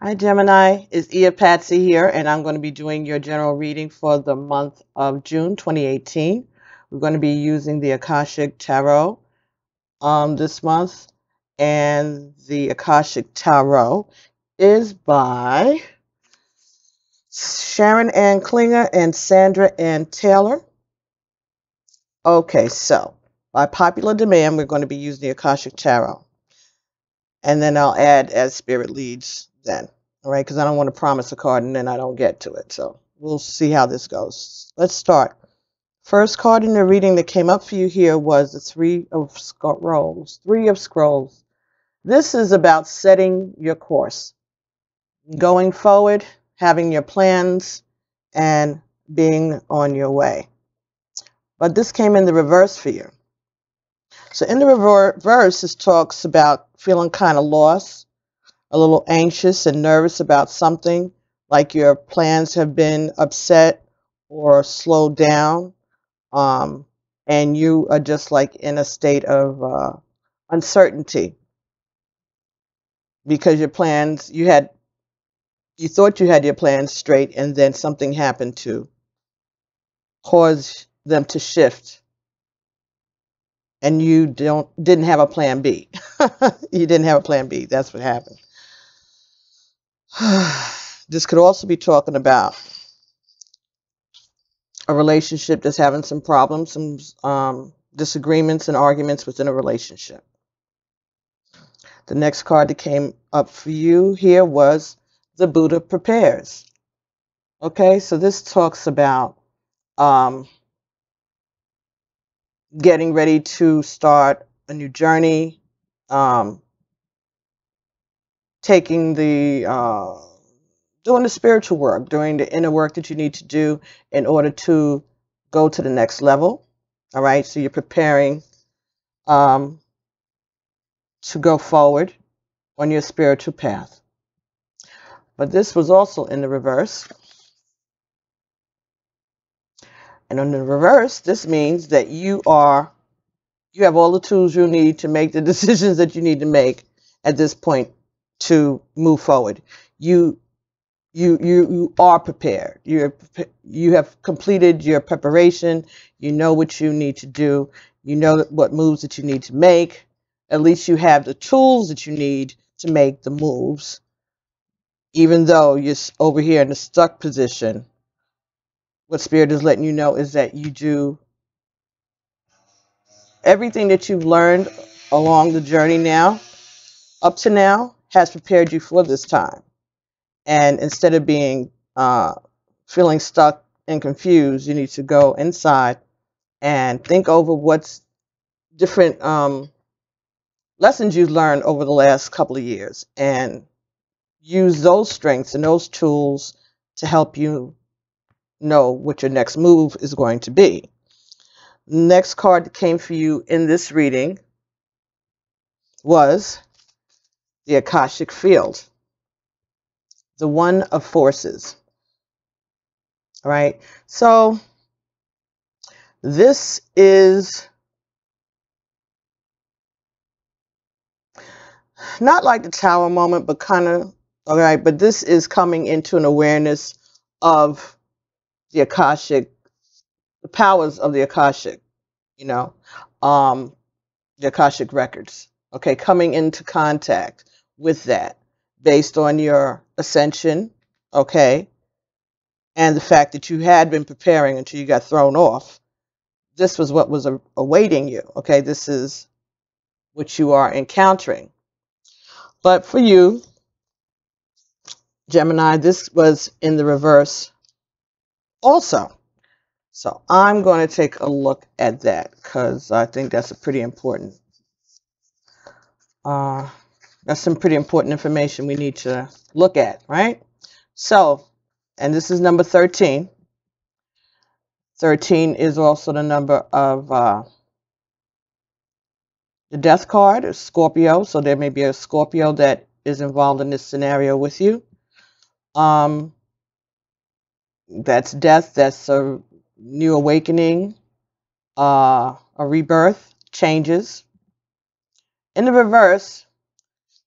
Hi Gemini, it's Patsy here, and I'm going to be doing your general reading for the month of June 2018. We're going to be using the Akashic Tarot this month, and the Akashic Tarot is by Sharon and Klinger and Sandra and Taylor. Okay, so by popular demand, we're going to be using the Akashic Tarot, and then I'll add as spirit leads then. All right, because I don't want to promise a card and then I don't get to it. So we'll see how this goes. Let's start. First card in the reading that came up for you here was the Three of Scrolls. Three of Scrolls. This is about setting your course, going forward, having your plans, and being on your way. But this came in the reverse for you. So in the reverse, this talks about feeling kind of lost, a little anxious and nervous about something, like your plans have been upset or slowed down, and you are just like in a state of uncertainty because your plans, you thought you had your plans straight, and then something happened to cause them to shift, and you didn't have a plan B. You didn't have a plan B. That's what happened. This could also be talking about a relationship that's having some problems, some disagreements and arguments within a relationship. The next card that came up for you here was the Buddha Prepares. Okay, so this talks about getting ready to start a new journey, taking doing the spiritual work, doing the inner work that you need to do in order to go to the next level. All right, so you're preparing to go forward on your spiritual path. But this was also in the reverse. And on the reverse, this means that you have all the tools you need to make the decisions that you need to make at this point to move forward. You are prepared. You have completed your preparation. You know what you need to do. You know what moves that you need to make. At least you have the tools that you need to make the moves. Even though you're over here in a stuck position, what Spirit is letting you know is that you do everything that you've learned along the journey now, up to now, has prepared you for this time. And instead of being feeling stuck and confused, you need to go inside and think over what's different lessons you've learned over the last couple of years, and use those strengths and those tools to help you know what your next move is going to be. Next card that came for you in this reading was the Akashic Field, the One of Forces. All right, so this is not like the Tower moment, but kind of, all right, but this is coming into an awareness of the Akashic, the powers of the Akashic, you know, the Akashic records, okay, coming into contact with that based on your ascension, okay, and the fact that you had been preparing until you got thrown off. This was what was awaiting you, okay? This is what you are encountering. But for you, Gemini, this was in the reverse also. So I'm going to take a look at that because I think that's a pretty important, that's some pretty important information we need to look at, right? So, and this is number 13. 13 is also the number of the death card, is Scorpio. So there may be a Scorpio that is involved in this scenario with you. That's death. That's a new awakening, a rebirth, changes. In the reverse,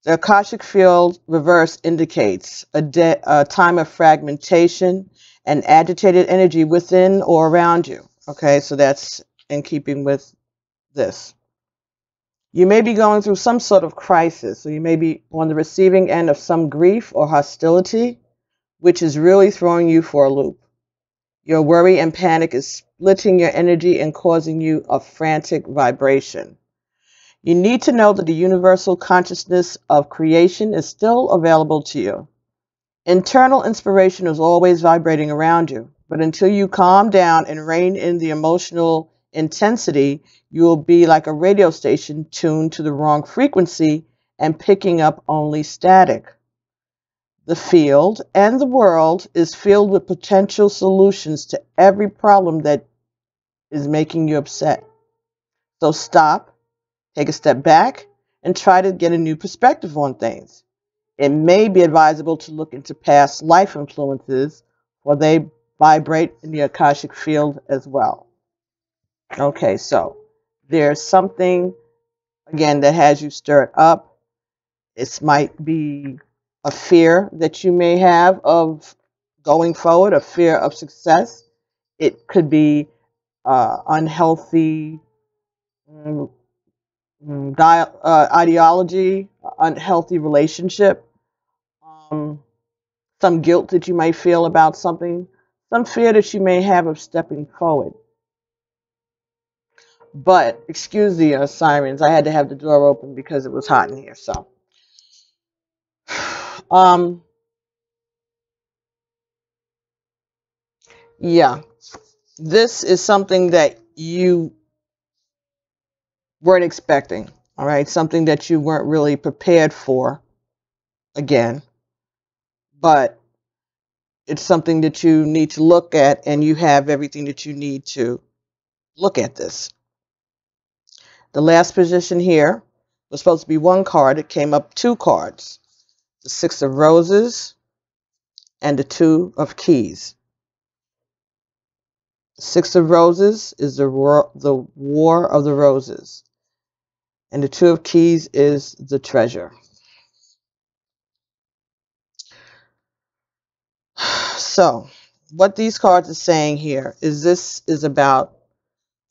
The Akashic field reverse indicates a time of fragmentation and agitated energy within or around you. Okay, so that's in keeping with this. You may be going through some sort of crisis, so you may be on the receiving end of some grief or hostility, which is really throwing you for a loop. Your worry and panic is splitting your energy and causing you a frantic vibration. You need to know that the universal consciousness of creation is still available to you. Internal inspiration is always vibrating around you, but until you calm down and rein in the emotional intensity, you will be like a radio station tuned to the wrong frequency and picking up only static. The field and the world is filled with potential solutions to every problem that is making you upset. So stop, take a step back, and try to get a new perspective on things. It may be advisable to look into past life influences, for they vibrate in the Akashic field as well. Okay, so there's something, again, that has you stirred up. It might be a fear that you may have of going forward, a fear of success. It could be unhealthy ideology, unhealthy relationship, some guilt that you may feel about something, some fear that you may have of stepping forward. But, excuse the sirens, I had to have the door open because it was hot in here. So, yeah, this is something that you weren't expecting, all right? Something that you weren't really prepared for, again. But it's something that you need to look at, and you have everything that you need to look at this. The last position here was supposed to be one card. It came up two cards, the Six of Roses and the Two of Keys. The Six of Roses is the War of the Roses, and the Two of Keys is the treasure. So, what these cards are saying here is this is about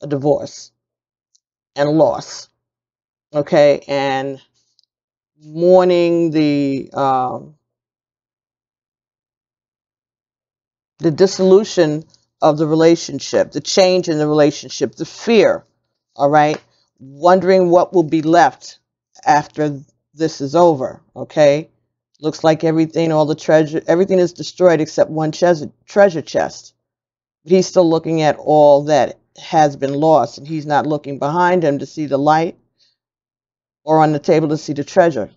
a divorce and loss, okay, and mourning the dissolution of the relationship, the change in the relationship, the fear, all right, wondering what will be left after this is over, okay. Looks like everything, all the treasure, everything is destroyed except one treasure chest. He's still looking at all that has been lost, and he's not looking behind him to see the light or on the table to see the treasure.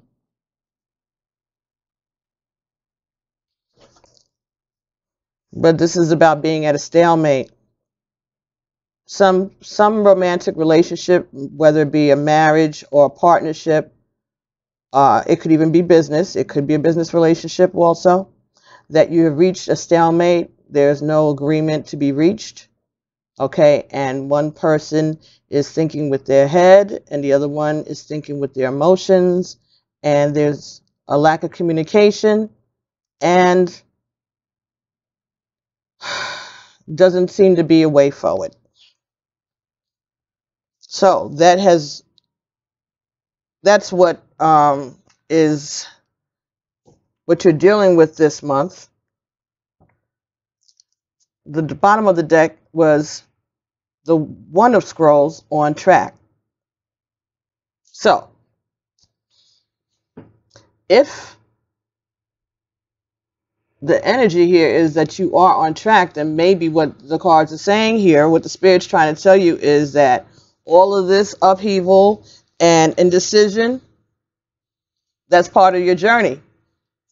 But this is about being at a stalemate. Some romantic relationship, whether it be a marriage or a partnership, it could even be business. It could be a business relationship also, that you have reached a stalemate. There's no agreement to be reached. Okay, and one person is thinking with their head and the other one is thinking with their emotions, and there's a lack of communication and doesn't seem to be a way forward. So that's what is what you're dealing with this month. The bottom of the deck was the One of Scrolls, on track. So if the energy here is that you are on track, then maybe what the cards are saying here, what the Spirit's trying to tell you, is that all of this upheaval and indecision, that's part of your journey.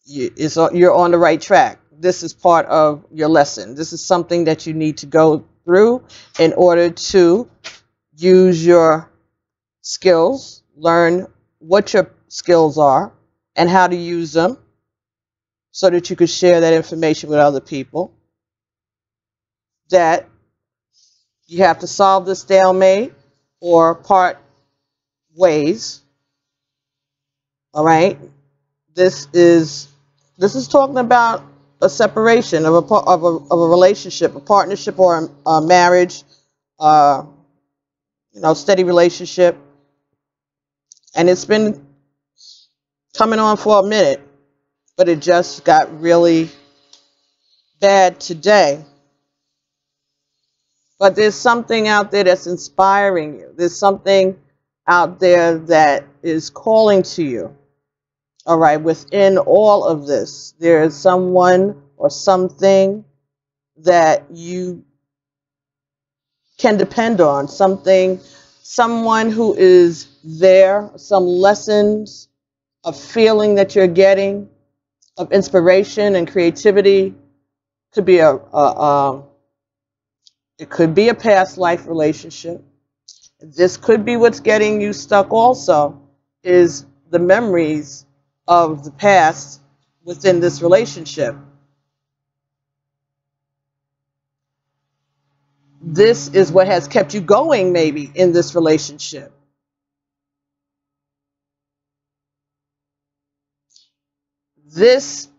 You're on the right track. This is part of your lesson. This is something that you need to go through in order to use your skills, learn what your skills are and how to use them, so that you could share that information with other people. That you have to solve the stalemate or part ways. All right? This is talking about a separation of a relationship, a partnership, or a marriage, steady relationship, and it's been coming on for a minute, but it just got really bad today. But there's something out there that's inspiring you. There's something out there that is calling to you. All right, within all of this, there is someone or something that you can depend on, someone who is there, some lessons of feeling that you're getting, of inspiration and creativity. Could be it could be a past life relationship. This could be what's getting you stuck also, is the memories of the past within this relationship. This is what has kept you going maybe in this relationship. This,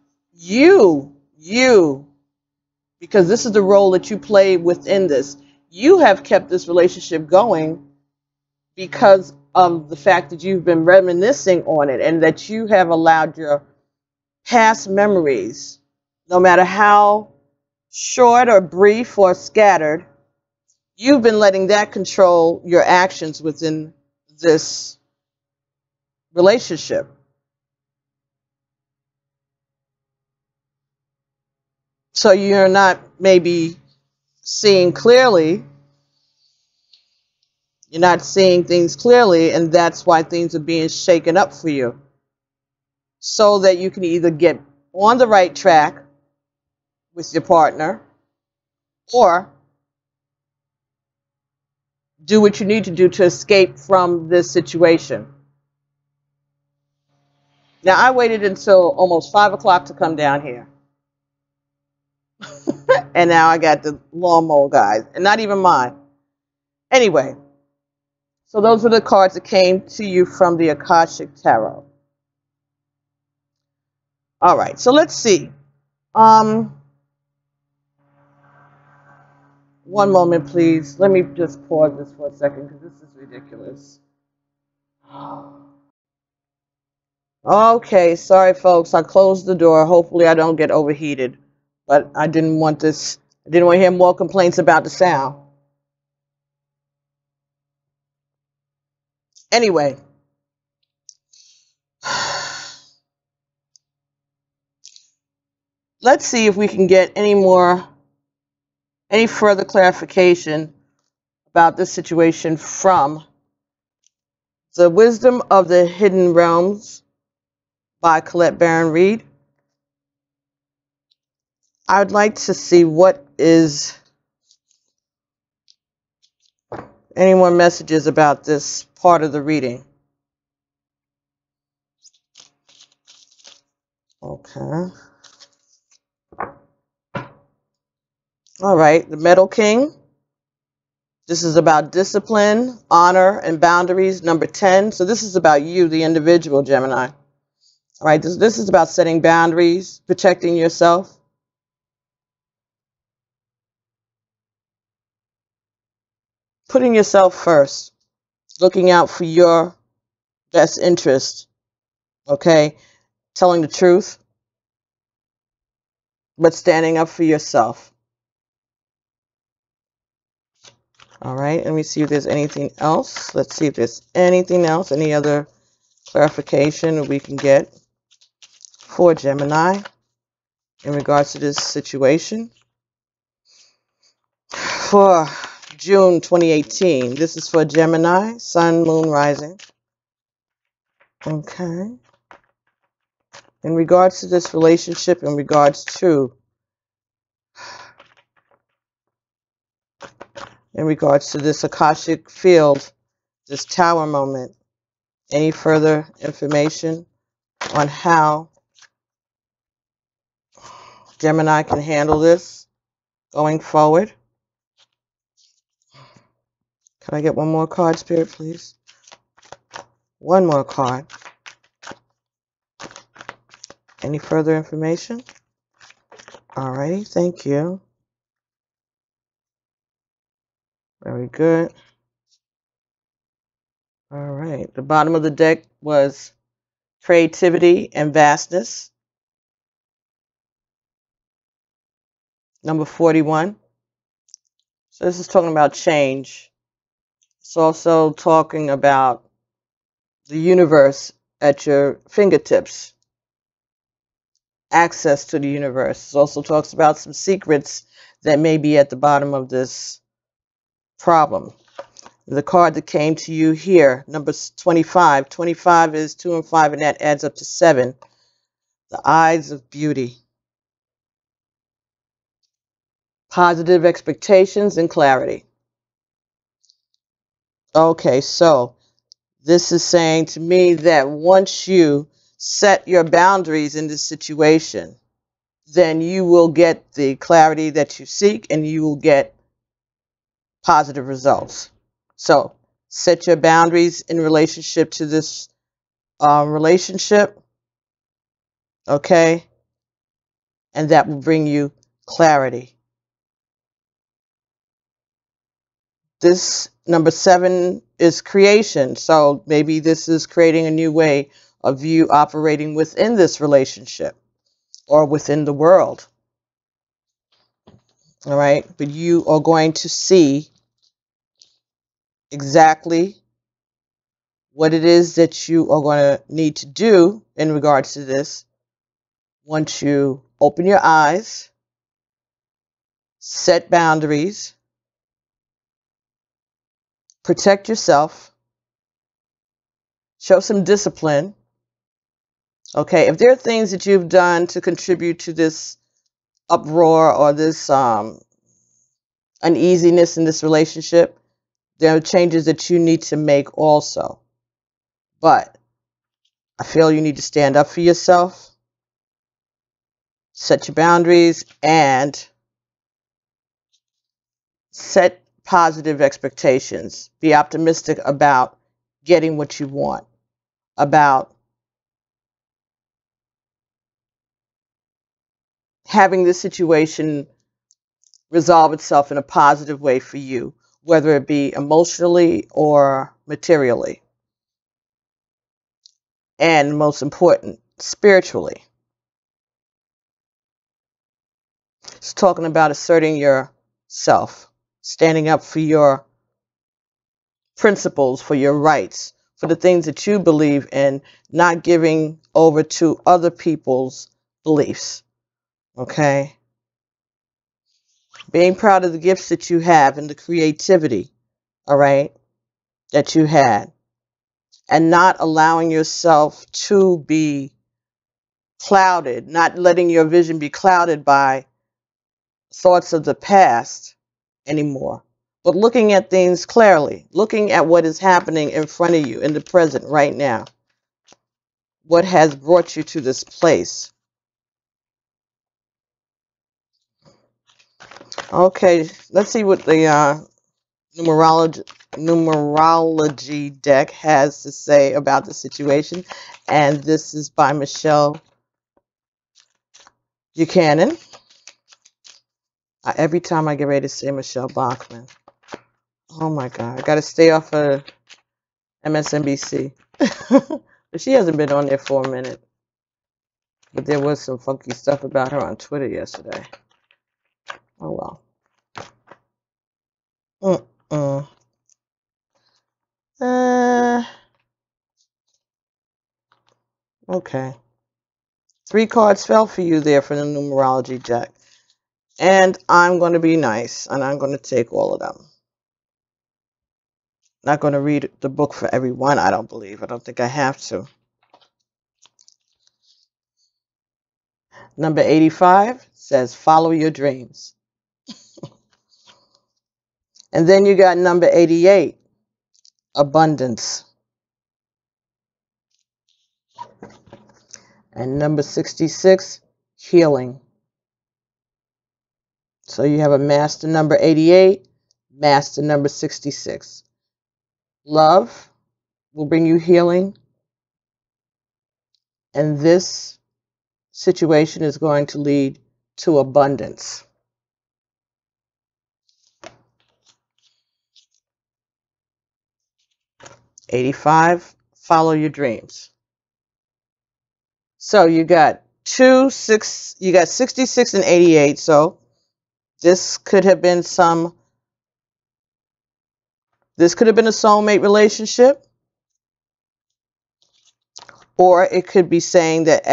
because this is the role that you play within this. You have kept this relationship going because of the fact that you've been reminiscing on it, and that you have allowed your past memories, no matter how short or brief or scattered, you've been letting that control your actions within this relationship. So you're not maybe seeing clearly. You're not seeing things clearly, and that's why things are being shaken up for you. So that you can either get on the right track with your partner, or do what you need to do to escape from this situation. Now, I waited until almost 5 o'clock to come down here. And now I got the lawnmower guys, and not even mine. Anyway, so those were the cards that came to you from the Akashic Tarot. All right, so let's see. One moment, please. Let me just pause this for a second, because this is ridiculous. Okay, sorry, folks. I closed the door. Hopefully, I don't get overheated. But I didn't want this. I didn't want to hear more complaints about the sound. Anyway. Let's see if we can get any further clarification about this situation from The Wisdom of the Hidden Realms by Colette Baron-Reid. I would like to see what is any more messages about this part of the reading. Okay. All right, the Metal King. This is about discipline, honor, and boundaries. Number 10. So this is about you, the individual, Gemini. All right, this is about setting boundaries, protecting yourself. Putting yourself first, looking out for your best interest, okay? Telling the truth, but standing up for yourself. All right, let me see if there's anything else. Let's see if there's anything else, any other clarification we can get for Gemini in regards to this situation. For June 2018, this is for Gemini, Sun, Moon, Rising. Okay. In regards to this relationship, in regards to this Akashic field, this tower moment, any further information on how Gemini can handle this going forward? Can I get one more card, Spirit, please? One more card. Any further information? Alrighty, thank you. Very good. All right. The bottom of the deck was creativity and vastness. Number 41. So this is talking about change. It's also talking about the universe at your fingertips. Access to the universe. It also talks about some secrets that may be at the bottom of this problem. The card that came to you here, number 25. 25 is 2 and 5, and that adds up to 7. The eyes of beauty. Positive expectations and clarity. Okay, so this is saying to me that once you set your boundaries in this situation, then you will get the clarity that you seek and you will get positive results. So set your boundaries in relationship to this relationship, okay? And that will bring you clarity. This number 7 is creation. So maybe this is creating a new way of you operating within this relationship or within the world. All right. But you are going to see exactly what it is that you are going to need to do in regards to this once you open your eyes, set boundaries, protect yourself, show some discipline. Okay, if there are things that you've done to contribute to this uproar or this uneasiness in this relationship, there are changes that you need to make also. But I feel you need to stand up for yourself, set your boundaries, and set positive expectations. Be optimistic about getting what you want, about having this situation resolve itself in a positive way for you, whether it be emotionally or materially. And most important, spiritually. It's talking about asserting yourself, standing up for your principles, for your rights, for the things that you believe in, not giving over to other people's beliefs. Okay? Being proud of the gifts that you have and the creativity, all right, that you had. And not allowing yourself to be clouded, not letting your vision be clouded by thoughts of the past anymore, but looking at things clearly, looking at what is happening in front of you in the present right now. What has brought you to this place? Okay, let's see what the numerology deck has to say about the situation. And this is by Michelle Buchanan. Every time I get ready to say Michelle Bachman. Oh my God, I got to stay off of MSNBC. But she hasn't been on there for a minute. But there was some funky stuff about her on Twitter yesterday. Oh well. Okay. 3 cards fell for you there for the numerology deck. And I'm going to be nice, and I'm going to take all of them. Not going to read the book for everyone, I don't believe. I don't think I have to. Number 85 says, follow your dreams. And then you got number 88, abundance. And number 66, healing. So you have a master number 88, master number 66. Love will bring you healing. And this situation is going to lead to abundance. '85, follow your dreams. So you got 66 and 88. So this could have been a soulmate relationship, or it could be saying that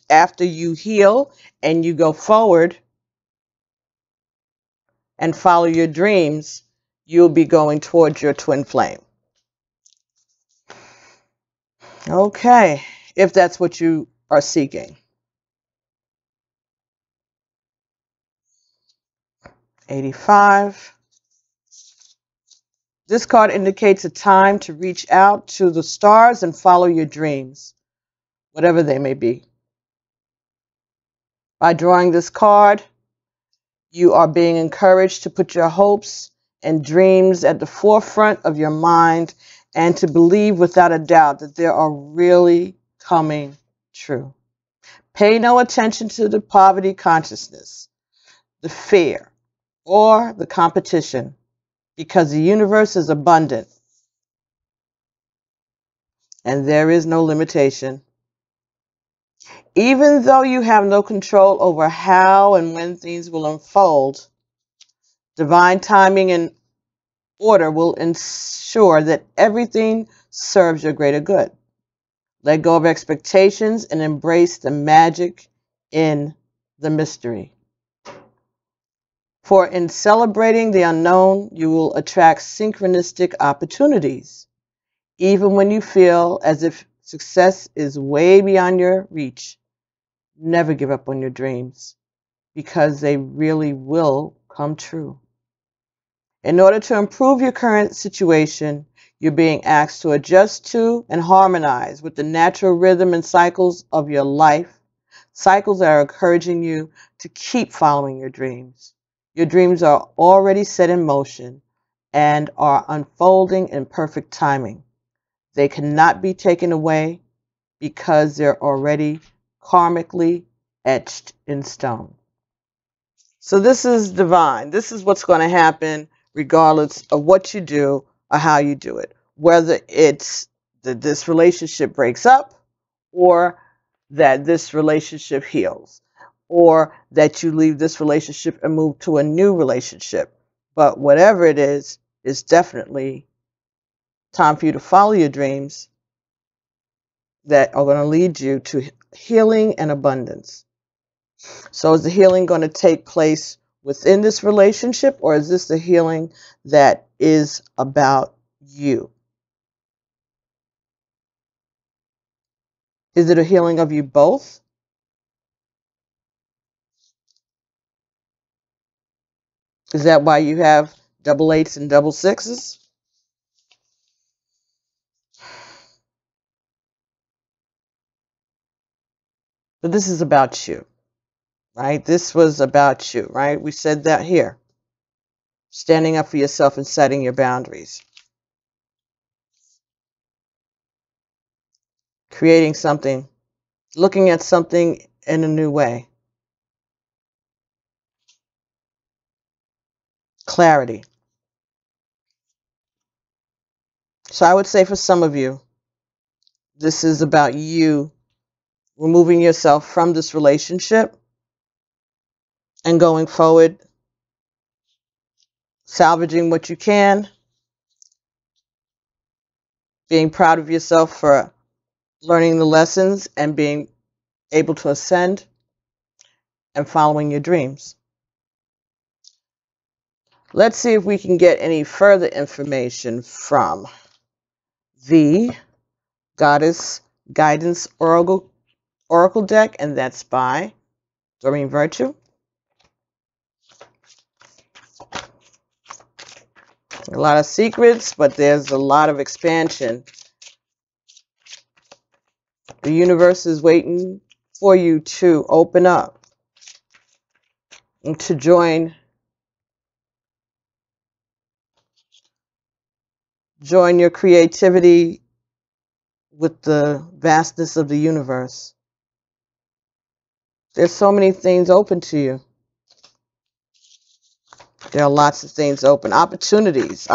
after you heal and you go forward and follow your dreams, you'll be going towards your twin flame. Okay, if that's what you are seeking. 85. This card indicates a time to reach out to the stars and follow your dreams, whatever they may be. By drawing this card, you are being encouraged to put your hopes and dreams at the forefront of your mind and to believe without a doubt that they are really coming true. Pay no attention to the poverty consciousness, the fear, or the competition, because the universe is abundant and there is no limitation. Even though you have no control over how and when things will unfold, divine timing and order will ensure that everything serves your greater good. Let go of expectations and embrace the magic in the mystery. For in celebrating the unknown, you will attract synchronistic opportunities. Even when you feel as if success is way beyond your reach, never give up on your dreams, because they really will come true. In order to improve your current situation, you're being asked to adjust to and harmonize with the natural rhythm and cycles of your life, cycles that are encouraging you to keep following your dreams. Your dreams are already set in motion and are unfolding in perfect timing. They cannot be taken away because they're already karmically etched in stone. So this is divine. This is what's going to happen regardless of what you do or how you do it. Whether it's that this relationship breaks up, or that this relationship heals, or that you leave this relationship and move to a new relationship. But whatever it is, it's definitely time for you to follow your dreams that are going to lead you to healing and abundance. So is the healing going to take place within this relationship, or is this the healing that is about you? Is it a healing of you both? Is that why you have double eights and double sixes? But this is about you, right? This was about you, right? We said that here. Standing up for yourself and setting your boundaries. Creating something, looking at something in a new way. Clarity. So I would say for some of you, this is about you removing yourself from this relationship and going forward, salvaging what you can, being proud of yourself for learning the lessons and being able to ascend and following your dreams. Let's see if we can get any further information from the Goddess Guidance Oracle deck, and that's by Doreen Virtue. A lot of secrets, but there's a lot of expansion. The universe is waiting for you to open up and to join your creativity with the vastness of the universe. There's so many things open to you. There are lots of things open. Opportunities.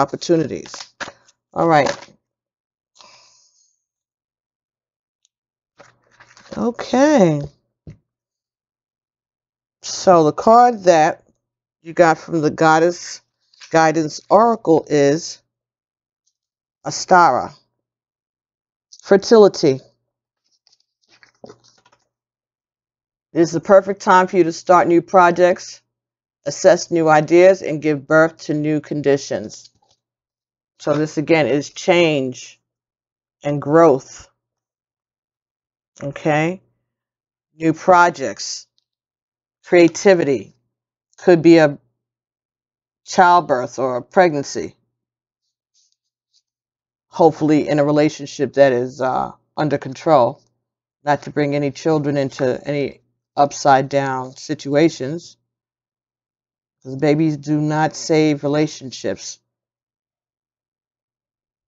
All right. Okay. So the card that you got from the Goddess Guidance Oracle is Astara. Fertility. It is the perfect time for you to start new projects, assess new ideas, and give birth to new conditions. So this again is change and growth. Okay? New projects, creativity. Could be a childbirth or a pregnancy. Hopefully in a relationship that is under control. Not to bring any children into any upside down situations. Because babies do not save relationships.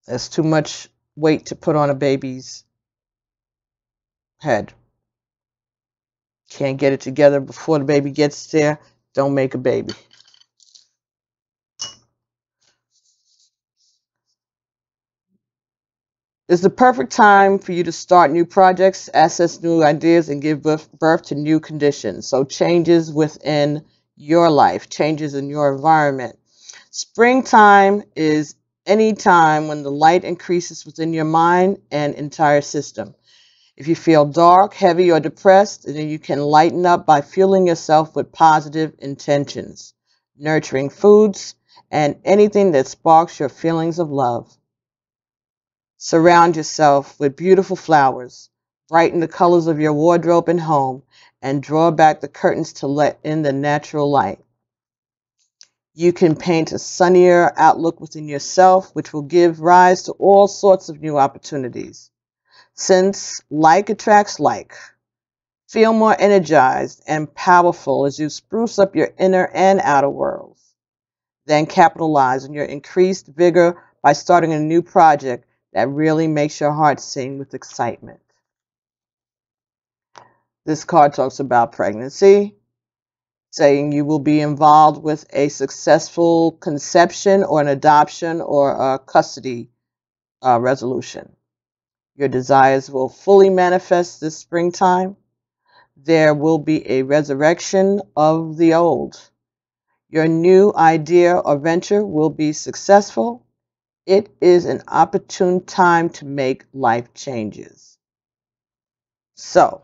There's too much weight to put on a baby's head. Can't get it together before the baby gets there. Don't make a baby. It's the perfect time for you to start new projects, assess new ideas, and give birth to new conditions. So changes within your life, changes in your environment. Springtime is any time when the light increases within your mind and entire system. If you feel dark, heavy, or depressed, then you can lighten up by fueling yourself with positive intentions, nurturing foods, and anything that sparks your feelings of love. Surround yourself with beautiful flowers, brighten the colors of your wardrobe and home, and draw back the curtains to let in the natural light. You can paint a sunnier outlook within yourself, which will give rise to all sorts of new opportunities. Since like attracts like, feel more energized and powerful as you spruce up your inner and outer worlds. Then capitalize on your increased vigor by starting a new project that really makes your heart sing with excitement. This card talks about pregnancy, saying you will be involved with a successful conception or an adoption or a custody resolution. Your desires will fully manifest this springtime. There will be a resurrection of the old. Your new idea or venture will be successful. It is an opportune time to make life changes. So,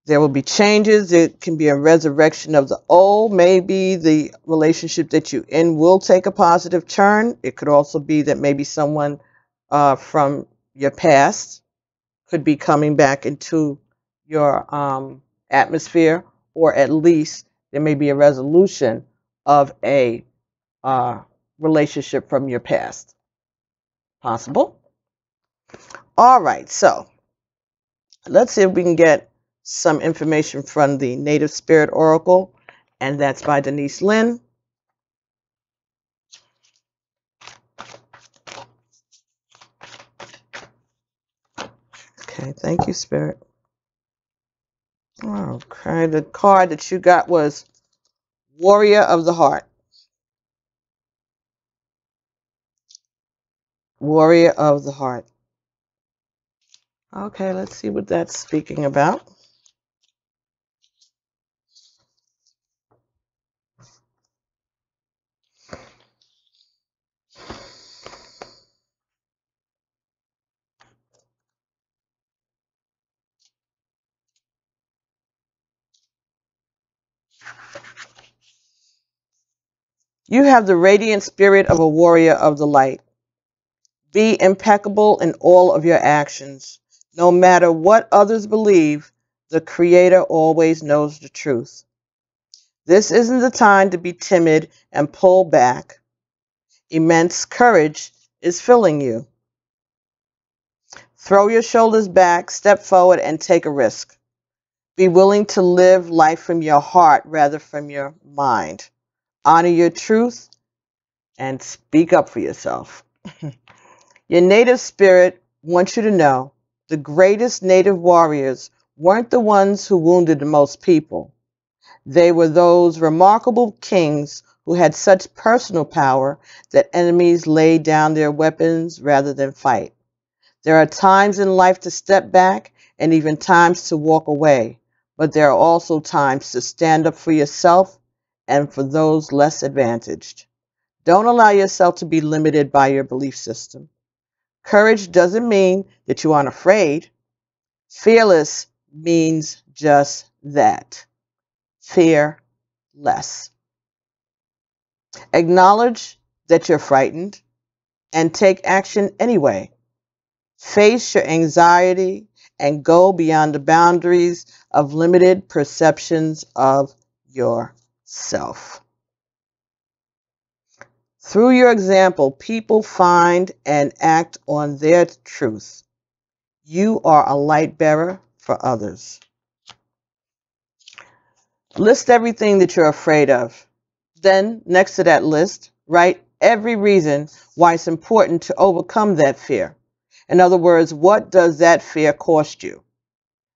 there will be changes. It can be a resurrection of the old. Maybe the relationship that you're in will take a positive turn. It could also be that maybe someone from your past could be coming back into your atmosphere, or at least there may be a resolution of a relationship from your past. Possible. All right, so let's see if we can get some information from the Native Spirit Oracle, and that's by Denise Lynn. Okay, thank you, Spirit. Okay, the card that you got was Warrior of the Heart. Warrior of the Heart. Okay, let's see what that's speaking about. You have the radiant spirit of a warrior of the light. Be impeccable in all of your actions. No matter what others believe, the Creator always knows the truth. This isn't the time to be timid and pull back. Immense courage is filling you. Throw your shoulders back, step forward, and take a risk. Be willing to live life from your heart rather from your mind. Honor your truth and speak up for yourself. Your native spirit wants you to know the greatest native warriors weren't the ones who wounded the most people. They were those remarkable kings who had such personal power that enemies laid down their weapons rather than fight. There are times in life to step back and even times to walk away, but there are also times to stand up for yourself and for those less advantaged. Don't allow yourself to be limited by your belief system. Courage doesn't mean that you aren't afraid. Fearless means just that. Fear less. Acknowledge that you're frightened and take action anyway. Face your anxiety and go beyond the boundaries of limited perceptions of yourself. Through your example, people find and act on their truth. You are a light bearer for others. List everything that you're afraid of. Then, next to that list, write every reason why it's important to overcome that fear. In other words, what does that fear cost you?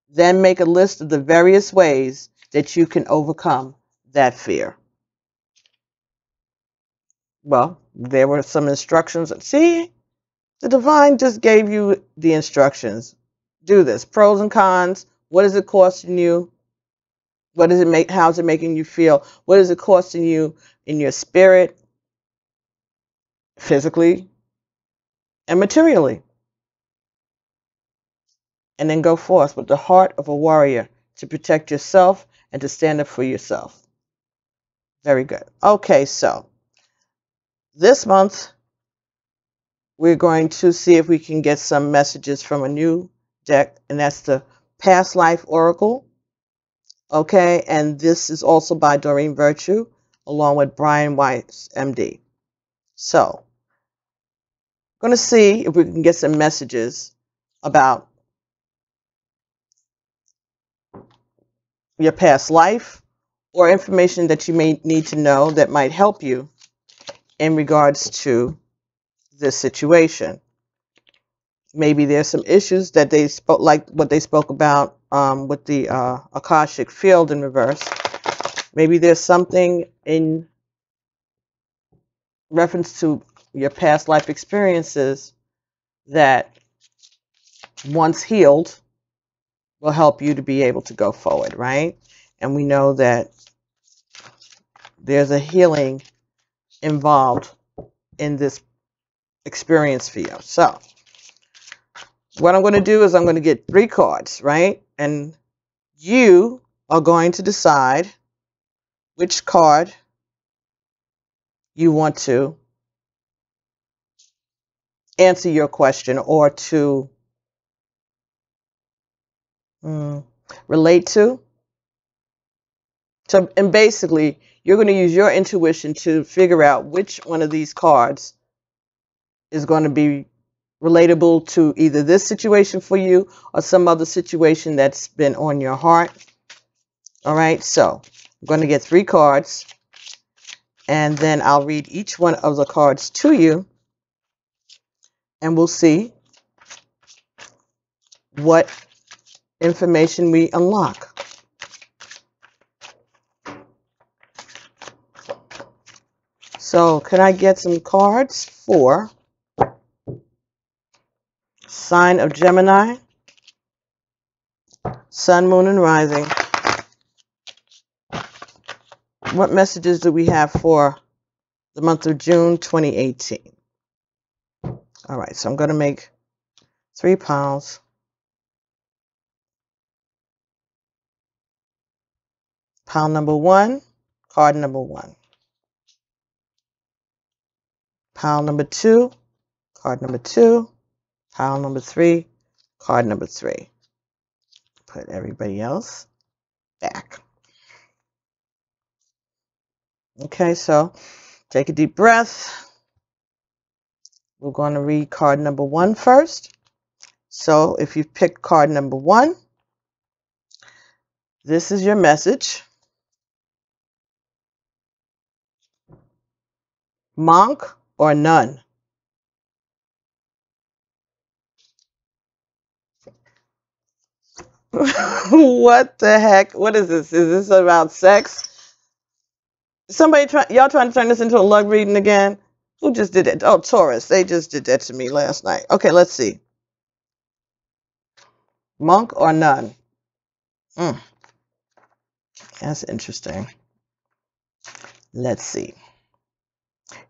Then make a list of the various ways that you can overcome that fear. Well, there were some instructions. See, the divine just gave you the instructions. Do this. Pros and cons. What is it costing you? What does it make? How's it making you feel? What is it costing you in your spirit, physically, and materially? And then go forth with the heart of a warrior to protect yourself and to stand up for yourself. Very good. Okay, so this month we're going to see if we can get some messages from a new deck, and that's the Past Life Oracle. Okay, and this is also by Doreen Virtue, along with Baron-Reid, MD. So, I'm going to see if we can get some messages about your past life or information that you may need to know that might help you in regards to this situation. Maybe there's some issues that they spoke, like what they spoke about with the Akashic field in reverse. Maybe there's something in reference to your past life experiences that, once healed, will help you to be able to go forward, right? And we know that there's a healing involved in this experience for you. So, what I'm going to do is I'm going to get 3 cards, right? And you are going to decide which card you want to answer your question or to relate to. So, and basically, you're going to use your intuition to figure out which one of these cards is going to be relatable to either this situation for you or some other situation that's been on your heart. All right, so I'm going to get 3 cards, and then I'll read each one of the cards to you, and we'll see what information we unlock. So, can I get some cards for sign of Gemini, Sun, Moon, and Rising? What messages do we have for the month of June 2018? All right, so I'm going to make 3 piles. Pile number 1, card number 1. Pile number 2, card number 2. Pile number 3, card number 3. Put everybody else back. Okay, so take a deep breath. We're going to read card number 1 first. So if you've picked card number 1, this is your message. Monk or nun? What the heck? What is this? Is this about sex? Y'all trying to turn this into a love reading again? Who just did it? Oh, Taurus. They just did that to me last night. Okay, let's see. Monk or nun? Mm, that's interesting. Let's see.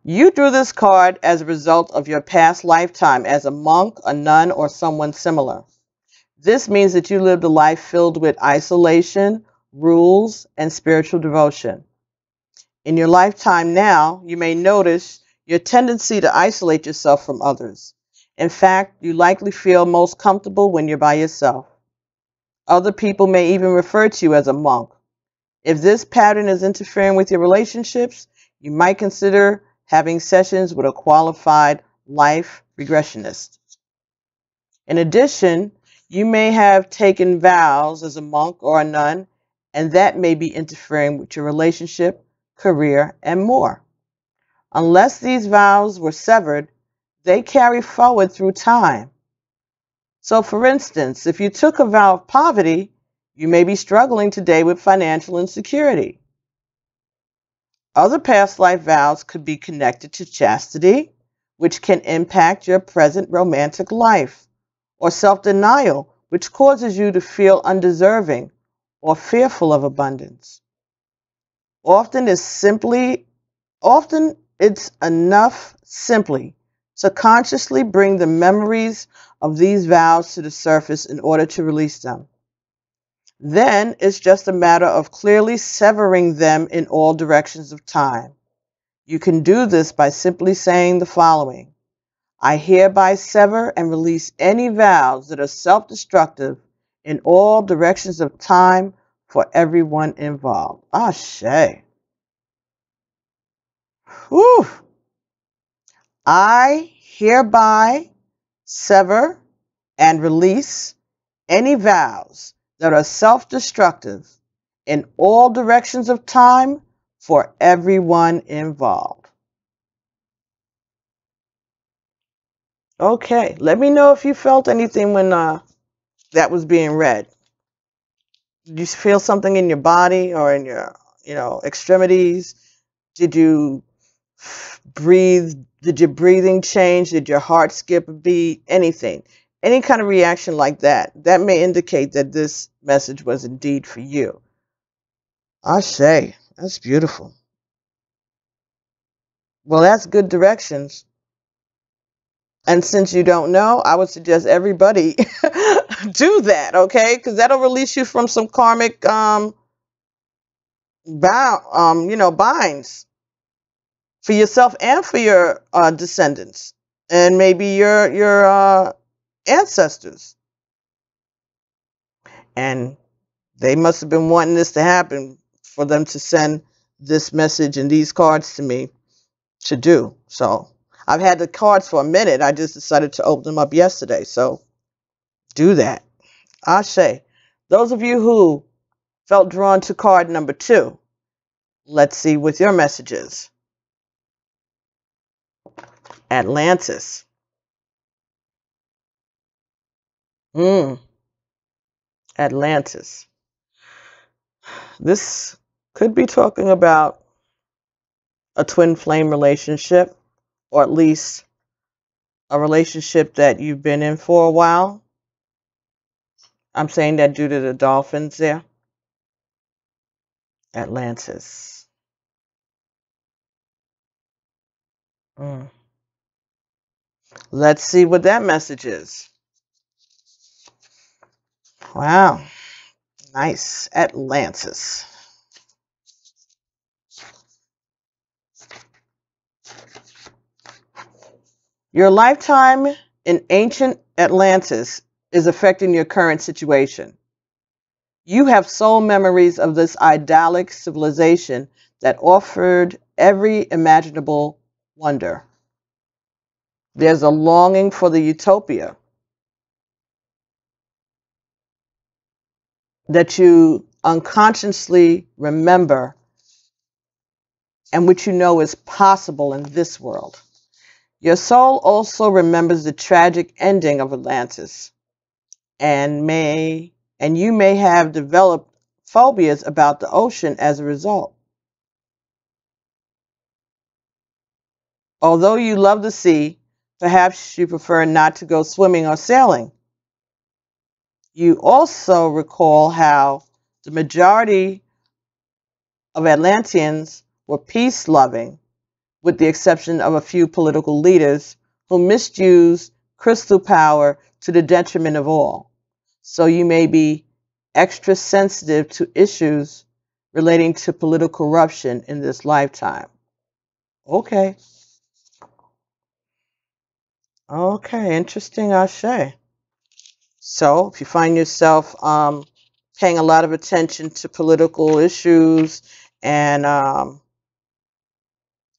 You drew this card as a result of your past lifetime as a monk, a nun, or someone similar. This means that you lived a life filled with isolation, rules, and spiritual devotion. In your lifetime now, you may notice your tendency to isolate yourself from others. In fact, you likely feel most comfortable when you're by yourself. Other people may even refer to you as a monk. If this pattern is interfering with your relationships, you might consider having sessions with a qualified life regressionist. In addition, you may have taken vows as a monk or a nun, and that may be interfering with your relationship, career, and more. Unless these vows were severed, they carry forward through time. So, for instance, if you took a vow of poverty, you may be struggling today with financial insecurity. Other past life vows could be connected to chastity, which can impact your present romantic life, or self-denial, which causes you to feel undeserving or fearful of abundance. Often it's enough simply to consciously bring the memories of these vows to the surface in order to release them. Then it's just a matter of clearly severing them in all directions of time. You can do this by simply saying the following: I hereby sever and release any vows that are self-destructive in all directions of time for everyone involved. Ashe. Whew. I hereby sever and release any vows that are self-destructive in all directions of time for everyone involved. Okay, let me know if you felt anything when that was being read. Did you feel something in your body or in your, extremities? Did you breathe? Did your breathing change? Did your heart skip a beat? Anything. Any kind of reaction like that. That may indicate that this message was indeed for you. Ashe. That's beautiful. Well, that's good directions. And since you don't know, I would suggest everybody do that, okay? Because that'll release you from some karmic binds for yourself and for your descendants, and maybe your ancestors. And they must have been wanting this to happen for them to send this message and these cards to me to do. So I've had the cards for a minute. I just decided to open them up yesterday. So do that. Ashe. Those of you who felt drawn to card number 2, let's see what your message is. Atlantis. Atlantis. This could be talking about a twin flame relationship, or at least a relationship that you've been in for a while. I'm saying that due to the dolphins there. Atlantis. Let's see what that message is. Wow. Nice. Atlantis. Your lifetime in ancient Atlantis is affecting your current situation. You have soul memories of this idyllic civilization that offered every imaginable wonder. There's a longing for the utopia that you unconsciously remember and which you know is possible in this world. Your soul also remembers the tragic ending of Atlantis and may and you may have developed phobias about the ocean as a result. Although you love the sea, perhaps you prefer not to go swimming or sailing. You also recall how the majority of Atlanteans were peace-loving, with the exception of a few political leaders who misused crystal power to the detriment of all. So you may be extra sensitive to issues relating to political corruption in this lifetime. Okay. Okay, interesting, Ashe. So if you find yourself paying a lot of attention to political issues and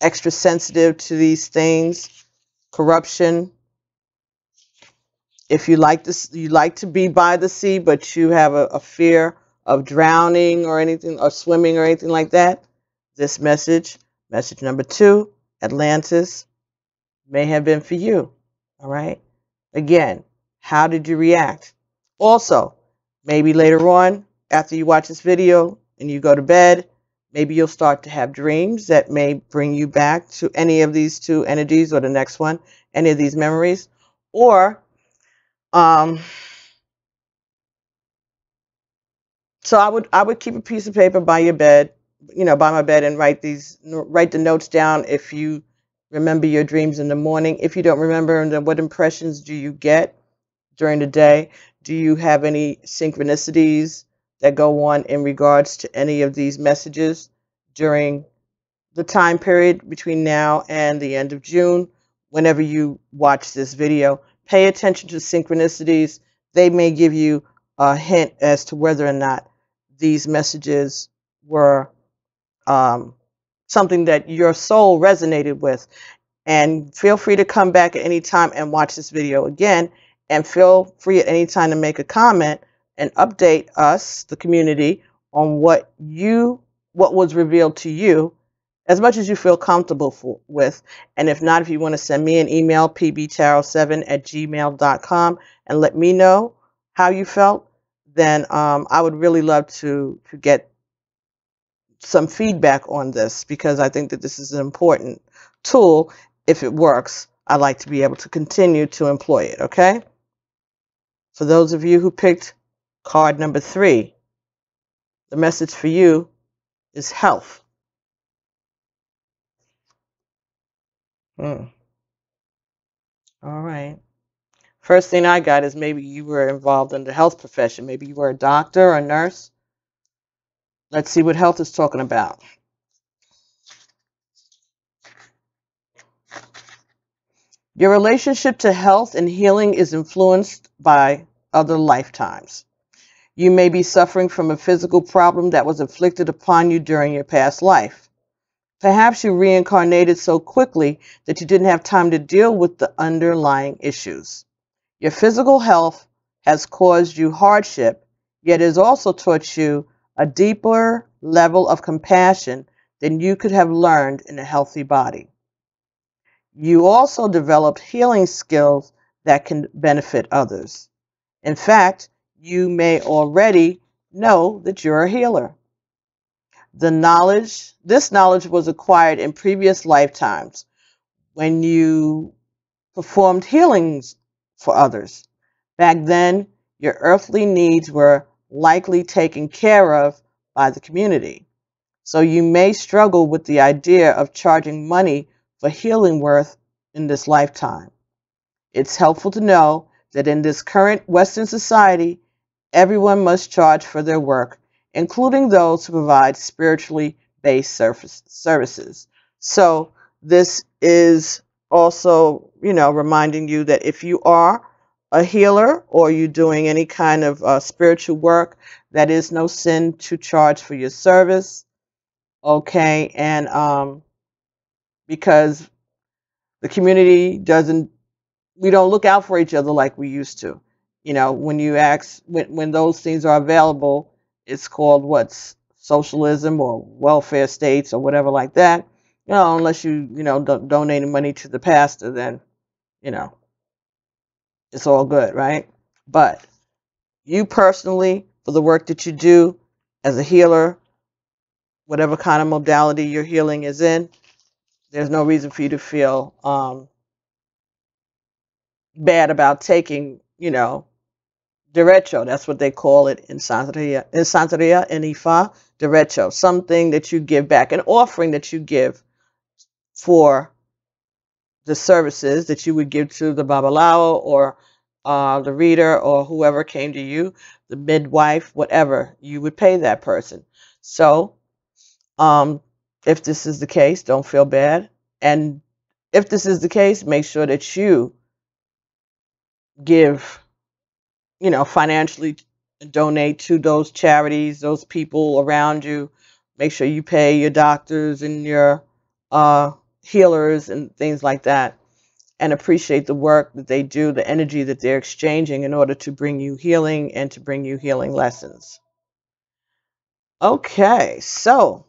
extra sensitive to these things, corruption, if you like this, you like to be by the sea, but you have a fear of drowning or anything, or swimming or anything like that, this message number 2, Atlantis, may have been for you. All right. Again, how did you react? Also, maybe later on, after you watch this video and you go to bed, maybe you'll start to have dreams that may bring you back to any of these 2 energies, or the next one, any of these memories. Or so I would keep a piece of paper by your bed, by my bed, and write the notes down. If you remember your dreams in the morning, if you don't remember, then what impressions do you get during the day? Do you have any synchronicities that go on in regards to any of these messages during the time period between now and the end of June? Whenever you watch this video, pay attention to synchronicities. They may give you a hint as to whether or not these messages were something that your soul resonated with. And feel free to come back at any time and watch this video again. And feel free at any time to make a comment and update us, the community, on what was revealed to you, as much as you feel comfortable with. And if not, if you want to send me an email, pbtarot7@gmail.com, and let me know how you felt, then I would really love to get some feedback on this, because I think that this is an important tool. If it works, I'd like to be able to continue to employ it, okay? For those of you who picked card number 3, the message for you is health. All right. First thing I got is maybe you were involved in the health profession. Maybe you were a doctor or a nurse. Let's see what health is talking about. Your relationship to health and healing is influenced by other lifetimes. You may be suffering from a physical problem that was inflicted upon you during your past life. Perhaps you reincarnated so quickly that you didn't have time to deal with the underlying issues. Your physical health has caused you hardship, yet it has also taught you a deeper level of compassion than you could have learned in a healthy body. You also developed healing skills that can benefit others. In fact, you may already know that you're a healer. This knowledge was acquired in previous lifetimes when you performed healings for others. Back then, your earthly needs were likely taken care of by the community. So you may struggle with the idea of charging money for healing work in this lifetime. It's helpful to know that in this current Western society, everyone must charge for their work, including those who provide spiritually based services. So this is also, reminding you that if you are a healer or you're doing any kind of spiritual work, that is no sin to charge for your service. Okay, and because the community we don't look out for each other like we used to. When you ask, when those things are available, it's called socialism or welfare states or whatever like that. Unless you donate money to the pastor, then, it's all good, right? But you personally for the work that you do as a healer, whatever kind of modality your healing is in. There's no reason for you to feel bad about taking, derecho. That's what they call it in Santeria, in Ifa, derecho, something that you give back, an offering that you give for the services that you would give to the Babalao or the reader or whoever came to you, the midwife, whatever, you would pay that person. So if this is the case, don't feel bad. And if this is the case, make sure that you give, financially donate to those charities, those people around you. Make sure you pay your doctors and your healers and things like that, and appreciate the work that they do, the energy that they're exchanging in order to bring you healing and to bring you healing lessons. Okay, so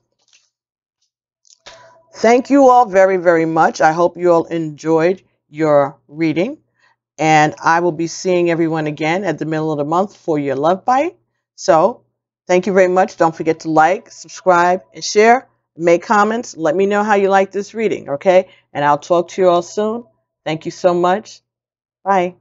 thank you all very, very much. I hope you all enjoyed your reading. And I will be seeing everyone again at the middle of the month for your love bite. So thank you very much. Don't forget to like, subscribe, and share. Make comments. Let me know how you like this reading, okay? And I'll talk to you all soon. Thank you so much. Bye.